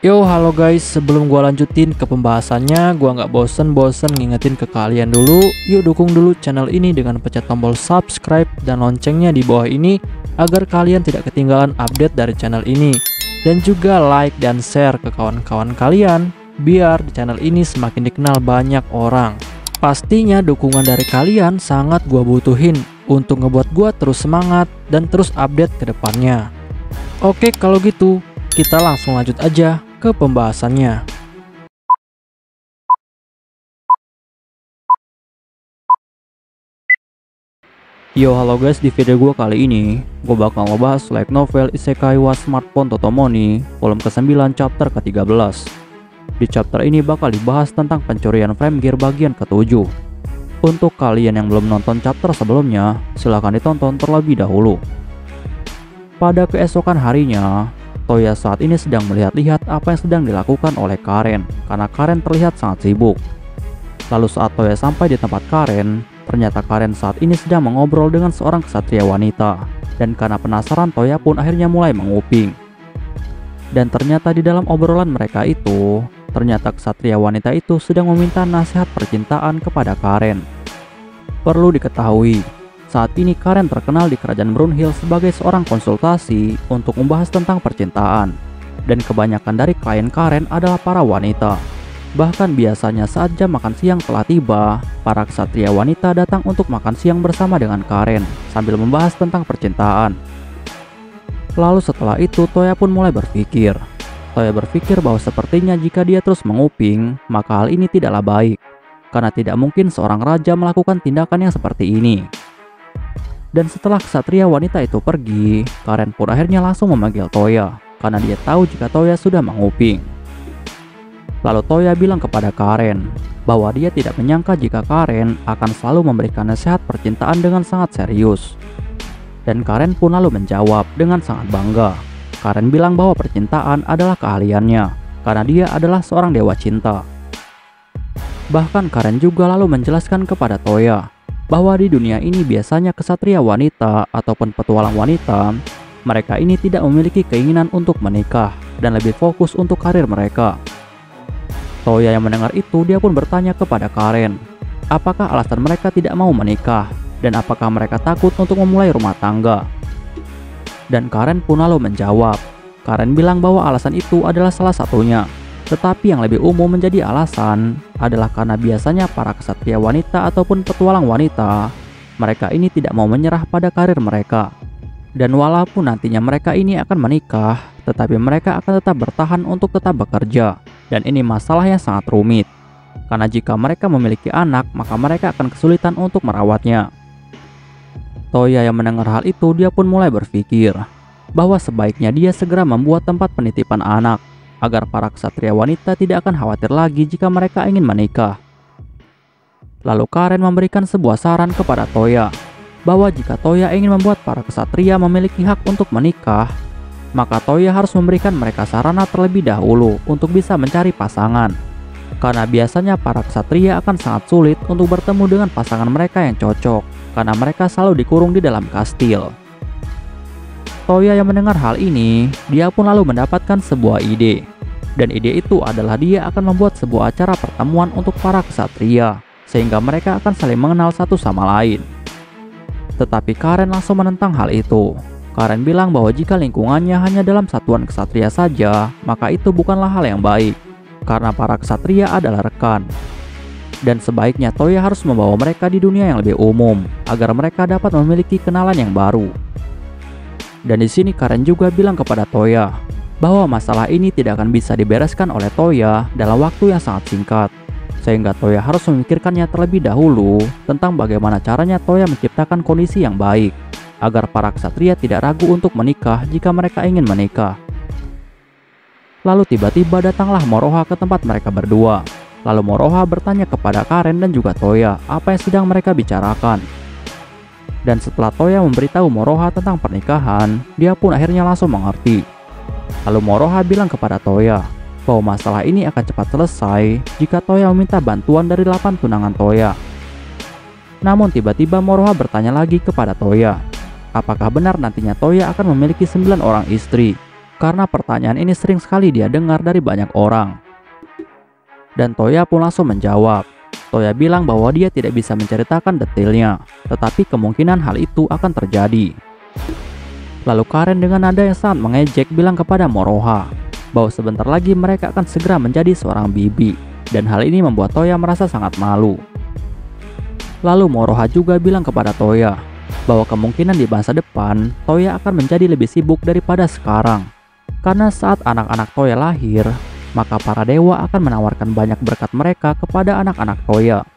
Yo, halo guys, sebelum gua lanjutin ke pembahasannya, gua nggak bosen-bosen ngingetin ke kalian dulu. Yuk dukung dulu channel ini dengan pencet tombol subscribe dan loncengnya di bawah ini agar kalian tidak ketinggalan update dari channel ini. Dan juga like dan share ke kawan-kawan kalian biar di channel ini semakin dikenal banyak orang. Pastinya dukungan dari kalian sangat gua butuhin untuk ngebuat gua terus semangat dan terus update ke depannya. Oke, kalau gitu kita langsung lanjut aja ke pembahasannya. Yo, halo guys, di video gue kali ini gue bakal ngebahas light novel Isekai wa Smartphone Totomoni volume ke-9 chapter ke-13. Di chapter ini bakal dibahas tentang pencurian frame gear bagian ke-7. Untuk kalian yang belum nonton chapter sebelumnya, silahkan ditonton terlebih dahulu. Pada keesokan harinya, Toya saat ini sedang melihat-lihat apa yang sedang dilakukan oleh Karen karena Karen terlihat sangat sibuk. Lalu saat Toya sampai di tempat Karen, ternyata Karen saat ini sedang mengobrol dengan seorang ksatria wanita. Dan karena penasaran, Toya pun akhirnya mulai menguping. Dan ternyata di dalam obrolan mereka itu, ternyata ksatria wanita itu sedang meminta nasihat percintaan kepada Karen. Perlu diketahui, saat ini Karen terkenal di kerajaan Brunhild sebagai seorang konsultasi untuk membahas tentang percintaan. Dan kebanyakan dari klien Karen adalah para wanita. Bahkan biasanya saat jam makan siang telah tiba, para ksatria wanita datang untuk makan siang bersama dengan Karen sambil membahas tentang percintaan. Lalu setelah itu Toya pun mulai berpikir. Toya berpikir bahwa sepertinya jika dia terus menguping, maka hal ini tidaklah baik. Karena tidak mungkin seorang raja melakukan tindakan yang seperti ini. Dan setelah ksatria wanita itu pergi, Karen pun akhirnya langsung memanggil Toya karena dia tahu jika Toya sudah menguping. Lalu Toya bilang kepada Karen bahwa dia tidak menyangka jika Karen akan selalu memberikan nasihat percintaan dengan sangat serius. Dan Karen pun lalu menjawab dengan sangat bangga. Karen bilang bahwa percintaan adalah keahliannya karena dia adalah seorang dewa cinta. Bahkan Karen juga lalu menjelaskan kepada Toya bahwa di dunia ini biasanya ksatria wanita ataupun petualang wanita, mereka ini tidak memiliki keinginan untuk menikah dan lebih fokus untuk karir mereka. Toya yang mendengar itu, dia pun bertanya kepada Karen, apakah alasan mereka tidak mau menikah dan apakah mereka takut untuk memulai rumah tangga. Dan Karen pun lalu menjawab. Karen bilang bahwa alasan itu adalah salah satunya. Tetapi yang lebih umum menjadi alasan adalah karena biasanya para ksatria wanita ataupun petualang wanita, mereka ini tidak mau menyerah pada karir mereka. Dan walaupun nantinya mereka ini akan menikah, tetapi mereka akan tetap bertahan untuk tetap bekerja. Dan ini masalah yang sangat rumit. Karena jika mereka memiliki anak, maka mereka akan kesulitan untuk merawatnya. Toya yang mendengar hal itu, dia pun mulai berpikir bahwa sebaiknya dia segera membuat tempat penitipan anak agar para ksatria wanita tidak akan khawatir lagi jika mereka ingin menikah. Lalu Karen memberikan sebuah saran kepada Toya bahwa jika Toya ingin membuat para ksatria memiliki hak untuk menikah, maka Toya harus memberikan mereka sarana terlebih dahulu untuk bisa mencari pasangan. Karena biasanya para ksatria akan sangat sulit untuk bertemu dengan pasangan mereka yang cocok karena mereka selalu dikurung di dalam kastil. Toya yang mendengar hal ini, dia pun lalu mendapatkan sebuah ide. Dan ide itu adalah dia akan membuat sebuah acara pertemuan untuk para ksatria, sehingga mereka akan saling mengenal satu sama lain. Tetapi Karen langsung menentang hal itu. Karen bilang bahwa jika lingkungannya hanya dalam satuan ksatria saja, maka itu bukanlah hal yang baik, karena para ksatria adalah rekan. Dan sebaiknya Toya harus membawa mereka di dunia yang lebih umum, agar mereka dapat memiliki kenalan yang baru. Dan di sini Karen juga bilang kepada Toya bahwa masalah ini tidak akan bisa dibereskan oleh Toya dalam waktu yang sangat singkat. Sehingga Toya harus memikirkannya terlebih dahulu tentang bagaimana caranya Toya menciptakan kondisi yang baik agar para ksatria tidak ragu untuk menikah jika mereka ingin menikah. Lalu tiba-tiba datanglah Moroha ke tempat mereka berdua. Lalu Moroha bertanya kepada Karen dan juga Toya apa yang sedang mereka bicarakan. Dan setelah Toya memberitahu Moroha tentang pernikahan, dia pun akhirnya langsung mengerti. Lalu Moroha bilang kepada Toya bahwa masalah ini akan cepat selesai jika Toya meminta bantuan dari 8 tunangan Toya. Namun tiba-tiba Moroha bertanya lagi kepada Toya, apakah benar nantinya Toya akan memiliki 9 orang istri? karena pertanyaan ini sering sekali dia dengar dari banyak orang. Dan Toya pun langsung menjawab. Toya bilang bahwa dia tidak bisa menceritakan detailnya, tetapi kemungkinan hal itu akan terjadi. Lalu Karen dengan nada yang sangat mengejek bilang kepada Moroha bahwa sebentar lagi mereka akan segera menjadi seorang bibi, dan hal ini membuat Toya merasa sangat malu. Lalu Moroha juga bilang kepada Toya bahwa kemungkinan di masa depan Toya akan menjadi lebih sibuk daripada sekarang, karena saat anak-anak Toya lahir, maka para dewa akan menawarkan banyak berkat mereka kepada anak-anak Toya.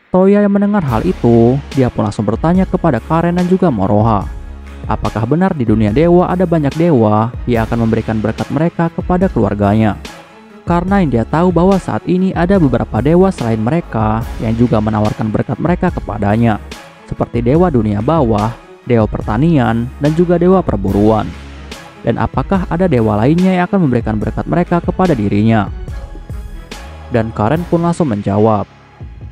Toya yang mendengar hal itu, dia pun langsung bertanya kepada Karen dan juga Moroha, apakah benar di dunia dewa ada banyak dewa yang akan memberikan berkat mereka kepada keluarganya? Karena yang dia tahu bahwa saat ini ada beberapa dewa selain mereka yang juga menawarkan berkat mereka kepadanya, seperti dewa dunia bawah, dewa pertanian, dan juga dewa perburuan. Dan apakah ada dewa lainnya yang akan memberikan berkat mereka kepada dirinya? Dan Karen pun langsung menjawab.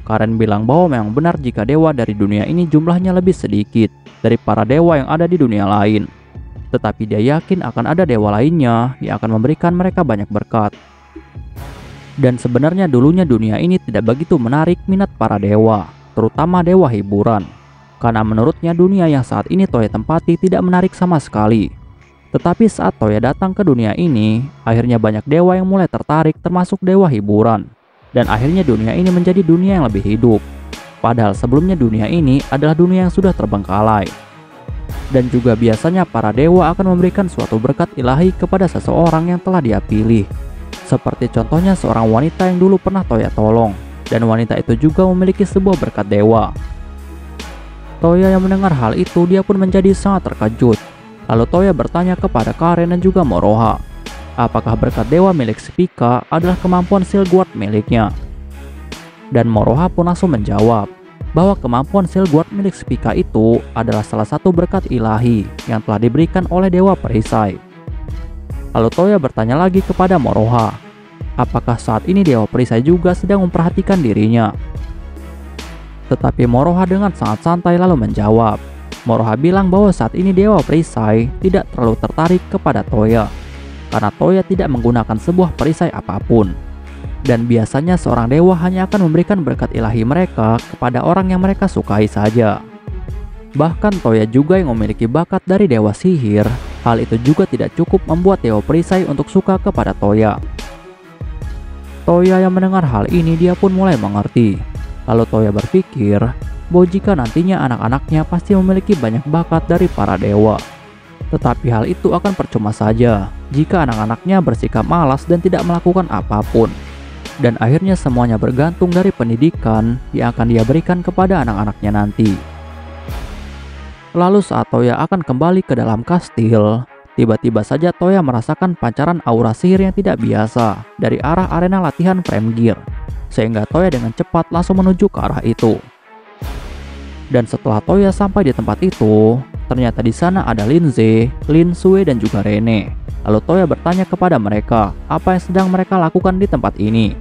Karen bilang bahwa memang benar jika dewa dari dunia ini jumlahnya lebih sedikit dari para dewa yang ada di dunia lain. Tetapi dia yakin akan ada dewa lainnya yang akan memberikan mereka banyak berkat. Dan sebenarnya dulunya dunia ini tidak begitu menarik minat para dewa, terutama dewa hiburan. Karena menurutnya dunia yang saat ini Toya tempati tidak menarik sama sekali. Tetapi saat Toya datang ke dunia ini, akhirnya banyak dewa yang mulai tertarik termasuk dewa hiburan. Dan akhirnya dunia ini menjadi dunia yang lebih hidup. Padahal sebelumnya dunia ini adalah dunia yang sudah terbengkalai. Dan juga biasanya para dewa akan memberikan suatu berkat ilahi kepada seseorang yang telah dia pilih. Seperti contohnya seorang wanita yang dulu pernah Toya tolong. Dan wanita itu juga memiliki sebuah berkat dewa. Toya yang mendengar hal itu, dia pun menjadi sangat terkejut. Lalu Toya bertanya kepada Karen dan juga Moroha, apakah berkat dewa milik Spica adalah kemampuan Silguard miliknya? Dan Moroha pun langsung menjawab bahwa kemampuan Silguard milik Spica itu adalah salah satu berkat ilahi yang telah diberikan oleh dewa perisai. Lalu Toya bertanya lagi kepada Moroha, apakah saat ini dewa perisai juga sedang memperhatikan dirinya? Tetapi Moroha dengan sangat santai lalu menjawab. Moroha bilang bahwa saat ini dewa perisai tidak terlalu tertarik kepada Toya, karena Toya tidak menggunakan sebuah perisai apapun. Dan biasanya seorang dewa hanya akan memberikan berkat ilahi mereka kepada orang yang mereka sukai saja. Bahkan Toya juga yang memiliki bakat dari dewa sihir, hal itu juga tidak cukup membuat dewa perisai untuk suka kepada Toya. Toya yang mendengar hal ini, dia pun mulai mengerti. Lalu Toya berpikir bahwa jika nantinya anak-anaknya pasti memiliki banyak bakat dari para dewa. Tetapi hal itu akan percuma saja jika anak-anaknya bersikap malas dan tidak melakukan apapun. Dan akhirnya semuanya bergantung dari pendidikan yang akan dia berikan kepada anak-anaknya nanti. Lalu saat Toya akan kembali ke dalam kastil, tiba-tiba saja Toya merasakan pancaran aura sihir yang tidak biasa dari arah arena latihan Frame Gear. Sehingga Toya dengan cepat langsung menuju ke arah itu. Dan setelah Toya sampai di tempat itu, ternyata di sana ada Linze, Lin Sue, dan juga Rene. Lalu Toya bertanya kepada mereka apa yang sedang mereka lakukan di tempat ini.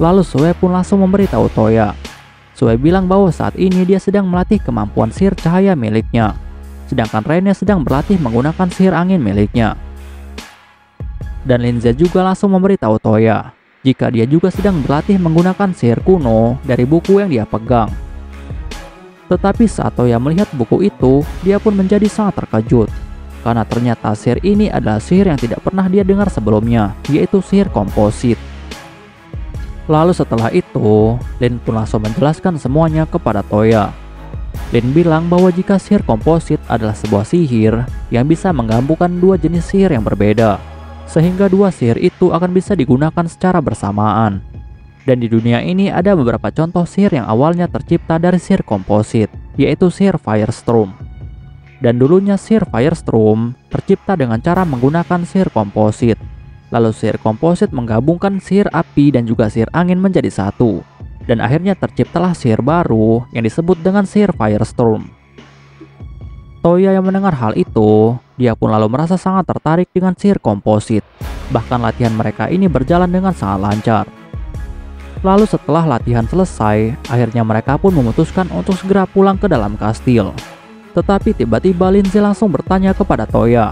Lalu Sue pun langsung memberitahu Toya. Sue bilang bahwa saat ini dia sedang melatih kemampuan sihir cahaya miliknya, sedangkan Rene sedang berlatih menggunakan sihir angin miliknya. Dan Linze juga langsung memberitahu Toya jika dia juga sedang berlatih menggunakan sihir kuno dari buku yang dia pegang. Tetapi saat Toya melihat buku itu, dia pun menjadi sangat terkejut. Karena ternyata sihir ini adalah sihir yang tidak pernah dia dengar sebelumnya, yaitu sihir komposit. Lalu setelah itu, Lin pun langsung menjelaskan semuanya kepada Toya. Lin bilang bahwa jika sihir komposit adalah sebuah sihir yang bisa menggabungkan dua jenis sihir yang berbeda, sehingga dua sihir itu akan bisa digunakan secara bersamaan. Dan di dunia ini ada beberapa contoh sihir yang awalnya tercipta dari sihir komposit, yaitu sihir Firestorm. Dan dulunya sihir Firestorm tercipta dengan cara menggunakan sihir komposit. Lalu sihir komposit menggabungkan sihir api dan juga sihir angin menjadi satu. Dan akhirnya terciptalah sihir baru yang disebut dengan sihir Firestorm. Toya yang mendengar hal itu, dia pun lalu merasa sangat tertarik dengan sihir komposit. Bahkan latihan mereka ini berjalan dengan sangat lancar. Lalu setelah latihan selesai, akhirnya mereka pun memutuskan untuk segera pulang ke dalam kastil. Tetapi tiba-tiba Linze langsung bertanya kepada Toya,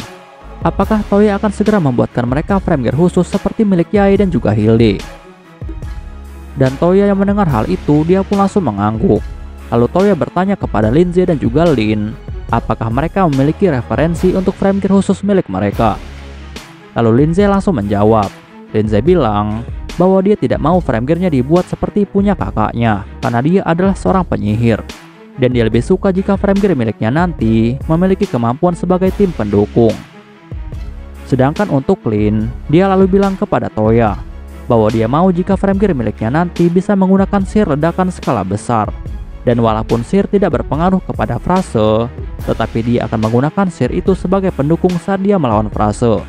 Apakah Toya akan segera membuatkan mereka frame gear khusus seperti milik Yae dan juga Hilde? Dan Toya yang mendengar hal itu, dia pun langsung mengangguk. Lalu Toya bertanya kepada Lindsay dan juga Lin, apakah mereka memiliki referensi untuk frame gear khusus milik mereka. Lalu Lindsay langsung menjawab. Lindsay bilang bahwa dia tidak mau frame gearnya dibuat seperti punya kakaknya, karena dia adalah seorang penyihir. Dan dia lebih suka jika frame gear miliknya nanti memiliki kemampuan sebagai tim pendukung. Sedangkan untuk Lin, dia lalu bilang kepada Toya bahwa dia mau jika frame gear miliknya nanti bisa menggunakan sihir ledakan skala besar. Dan walaupun sihir tidak berpengaruh kepada frase, tetapi dia akan menggunakan sihir itu sebagai pendukung saat dia melawan frase.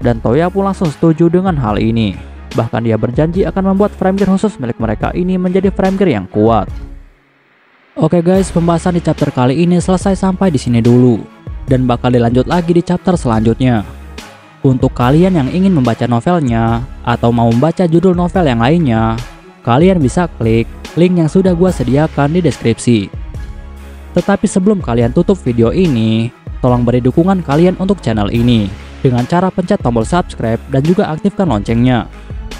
Dan Toya pun langsung setuju dengan hal ini. Bahkan dia berjanji akan membuat frame gear khusus milik mereka ini menjadi frame gear yang kuat. Oke guys, pembahasan di chapter kali ini selesai sampai di sini dulu. Dan bakal dilanjut lagi di chapter selanjutnya. Untuk kalian yang ingin membaca novelnya atau mau membaca judul novel yang lainnya, kalian bisa klik link yang sudah gua sediakan di deskripsi. Tetapi sebelum kalian tutup video ini, tolong beri dukungan kalian untuk channel ini dengan cara pencet tombol subscribe dan juga aktifkan loncengnya.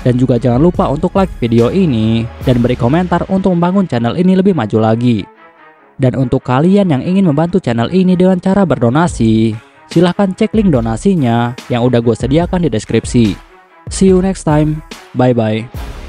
Dan juga jangan lupa untuk like video ini dan beri komentar untuk membangun channel ini lebih maju lagi. Dan untuk kalian yang ingin membantu channel ini dengan cara berdonasi, silahkan cek link donasinya yang udah gue sediakan di deskripsi. See you next time, bye bye.